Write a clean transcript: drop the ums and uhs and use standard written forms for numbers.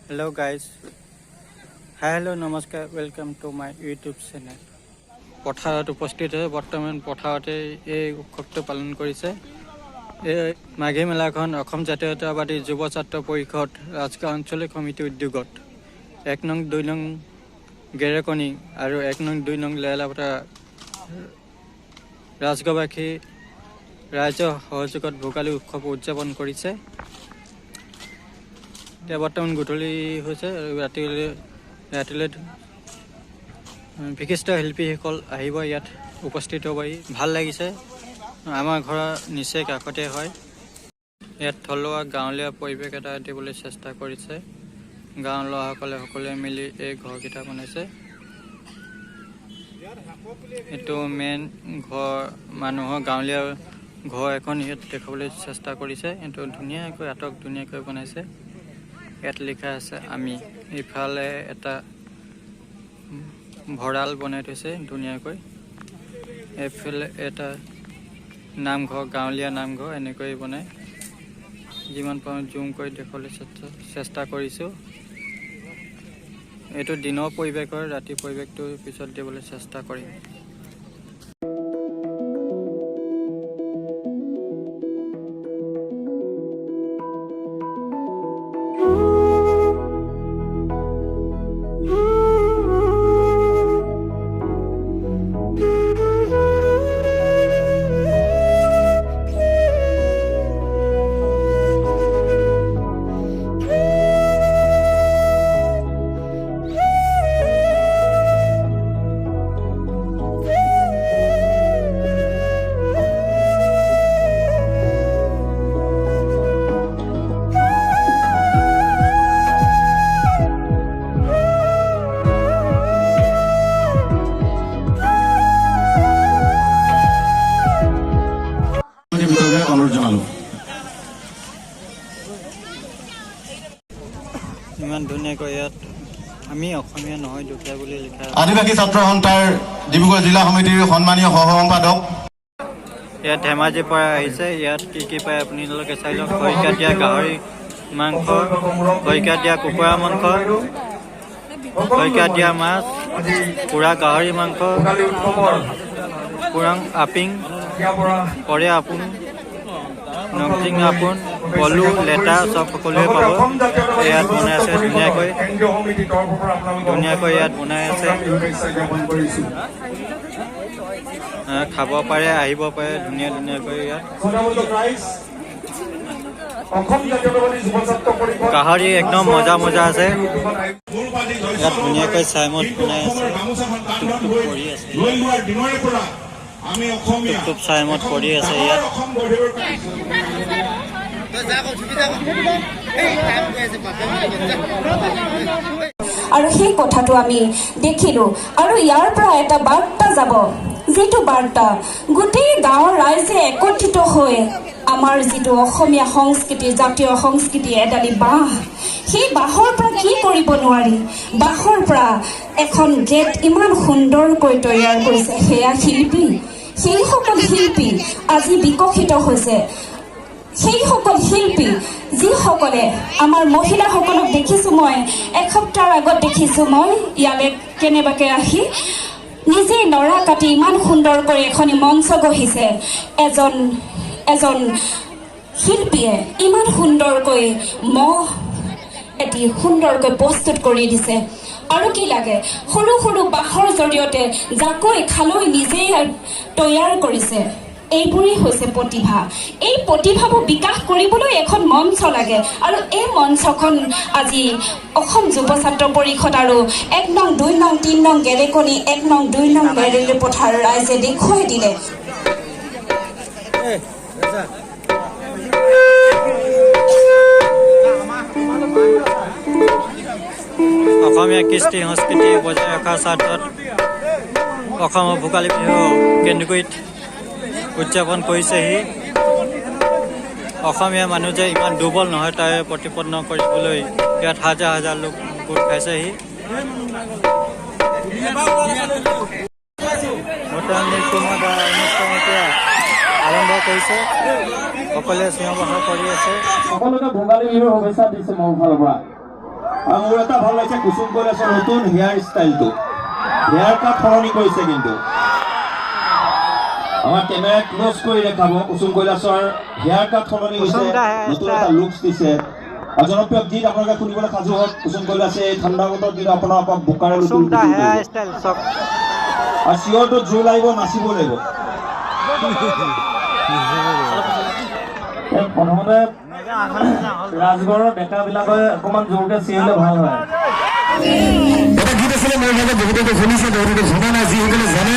Hello guys. Hi, hello, namaskar. Welcome to my YouTube channel. পথাৰত উপস্থিত হৈ বৰ্তমান পথাৰতে এই উৎসৱটো পালন কৰিছে। এই মাঘী মেলাখন অসম জাতীয়তাবাদী যুৱ ছাত্ৰ পৰিষদ ৰাজগাঁও আঞ্চলিক সমিতিৰ উদ্যোগত 1 নং 2 নং গেৰেকনি আৰু 1 নং 2 নং লেলাপতা ৰাজগাঁওবাসী ৰাইজৰ সহযোগত ভোগালী উৎসৱ উদযাপন কৰিছে। এতিয়া বৰ্তমান গধূলি হৈছে আৰু ৰাতিলৈ বিশিষ্ট শিল্পীসকল আহিব, ইয়াত উপস্থিত হ'বহি। ভাল লাগিছে। আমাৰ ঘৰৰ নিচেই কাষতে হয়। ইয়াত থলুৱা গাঁৱলীয়া পৰিৱেশ এটা দিবলৈ চেষ্টা কৰিছে। গাঁৱৰ ল'ৰাসকলে সকলোৱে মিলি এই ঘৰকেইটা বনাইছে। এইটো মেইন ঘৰ, মানুহৰ গাঁৱলীয়া ঘৰ এখন ইয়াত দেখাবলৈ চেষ্টা কৰিছে। এইটো ধুনীয়াকৈ ধুনীয়াকৈ বনাইছে। ইয়াত লিখা আছে আমি। ইফালে এটা ভঁৰাল বনাই থৈছে ধুনীয়াকৈ। এইফালে এটা নামঘৰ, গাঁৱলীয়া নামঘৰ এনেকৈ বনাই। যিমান পাৰোঁ জুম কৰি দেখুৱাবলৈ চেষ্টা কৰিছোঁ। এইটো দিনৰ পৰিৱেশৰ, ৰাতিৰ পৰিৱেশটো পিছত দিবলৈ চেষ্টা কৰিম। ইমান ধুনীয়াকৈ ইয়াত আমি অসমীয়া নহয় দুখীয়া বুলি লিখা আছে। আদিবাসী ছাত্ৰ সন্থাৰ ডিব্ৰুগড় জিলা সমিতিৰ সন্মানীয় সহ সম্পাদক। ইয়াত ধেমাজিৰ পৰা আহিছে। ইয়াত কি পায় আপোনালোকে চাই লওক। খৰিকা দিয়া গাহৰি মাংস, খৰিকা দিয়া কুকুৰা মাংস, খৰিকা দিয়া মাছ, পোৰা গাহৰি মাংস, পুৰাং আপিং, কৰে আপোন, নংটিং আপোন, পলু, লেটা চব সকলোৱে পাব। ইয়াত বনাই আছে ধুনীয়াকৈ ইয়াত বনাই আছে। খাব পাৰে, আহিব পাৰে ধুনীয়াকৈ ইয়াত। গাহৰি একদম মজা আছে। ইয়াত ধুনীয়াকৈ চাইমদ বনাই আছে। টুপ চাইমদ কৰি আছে ইয়াত। আৰু সেই কথাটো আমি দেখিলো। আৰু ইয়াৰ পৰা এটা বাৰ্তা যাব, যিটো বাৰ্তা গোটেই গাঁৱৰ ৰাইজে একত্ৰিত হৈ আমাৰ যিটো অসমীয়া সংস্কৃতি, জাতীয় সংস্কৃতি, এডালি বাঁহ, সেই বাঁহৰ পৰা কি কৰিব নোৱাৰি। বাঁহৰ পৰা এখন গেট ইমান সুন্দৰকৈ তৈয়াৰ কৰিছে সেয়া শিল্পী। সেইসকল শিল্পী আজি বিকশিত হৈছে। সেইসকল শিল্পী যিসকলে আমাৰ মহিলাসকলক দেখিছোঁ, মই এসপ্তাহৰ আগত দেখিছোঁ মই ইয়ালৈ কেনেবাকৈ আহি নিজে নৰা কাটি ইমান সুন্দৰকৈ এখন মঞ্চ গঢ়িছে। এজন শিল্পীয়ে ইমান সুন্দৰকৈ এটি সুন্দৰকৈ প্ৰস্তুত কৰি দিছে। আৰু কি লাগে, সৰু সৰু বাঁহৰ জৰিয়তে জাকৈ খালৈ নিজেই তৈয়াৰ কৰিছে। এইবোৰেই হৈছে প্ৰতিভা। এই প্ৰতিভাবোৰ বিকাশ কৰিবলৈ এখন মঞ্চ লাগে। আৰু এই মঞ্চখন আজি অসম যুৱ ছাত্ৰ পৰিষদ আৰু 1 নং 2 নং 3 নং গেৰেকনি, 1 নং 2 নং লেৰেলি পথাৰ ৰাইজে দেখুৱাই দিলে। অসমীয়া কৃষ্টি সংস্কৃতি বজাই ৰখাৰ স্বাৰ্থত অসমৰ ভোগালী বিহু কেন্দ্ৰগুৰিত উদযাপন কৰিছেহি। অসমীয়া মানুহ যে ইমান দুৰ্বল নহয় তাৰে প্ৰতিপন্ন কৰিবলৈ ইয়াত হাজাৰ লোক গোট খাইছেহি। বৰ্তমান অনুষ্ঠান এতিয়া আৰম্ভ কৰিছে। সকলোৱে চিঞৰ বাখৰ কৰি আছে। সকলোকে ভোগালী বিহুৰ শুভেচ্ছা দিছে মোৰ ফালৰ পৰা। আৰু মোৰ এটা ভাল লাগিছে কুসুম কৈলাশৰ নতুন হেয়াৰ ষ্টাইলটো হেয়াৰ কাট সলনি কৰিছে কিন্তু আমাৰ কেমেৰা ক্লোজ কৰি দেখাব কুসুম কৈলাশৰ হেয়াৰ কাট সলনি হৈছে নতুন এটা লুকছ দিছে আৰু জনপ্ৰিয় গীত আপোনালোকে শুনিবলৈ সাজু হওক কুসুম কৈলাশে এই ঠাণ্ডা বতৰৰ দিনত আপোনাৰ বোকাৰে আৰু চিঞৰটো জোৰ লাগিব নাচিব লাগিব প্ৰথমতে ৰাজগড়ৰ ডেকাবিলাকে অকণমান জোৰকে চিঞৰিলে ভাল হয় এটা গীত আছিলে মোৰ ভাগে বহুতে শুনিছে বহুতে শুনা নাই যিসকলে জানে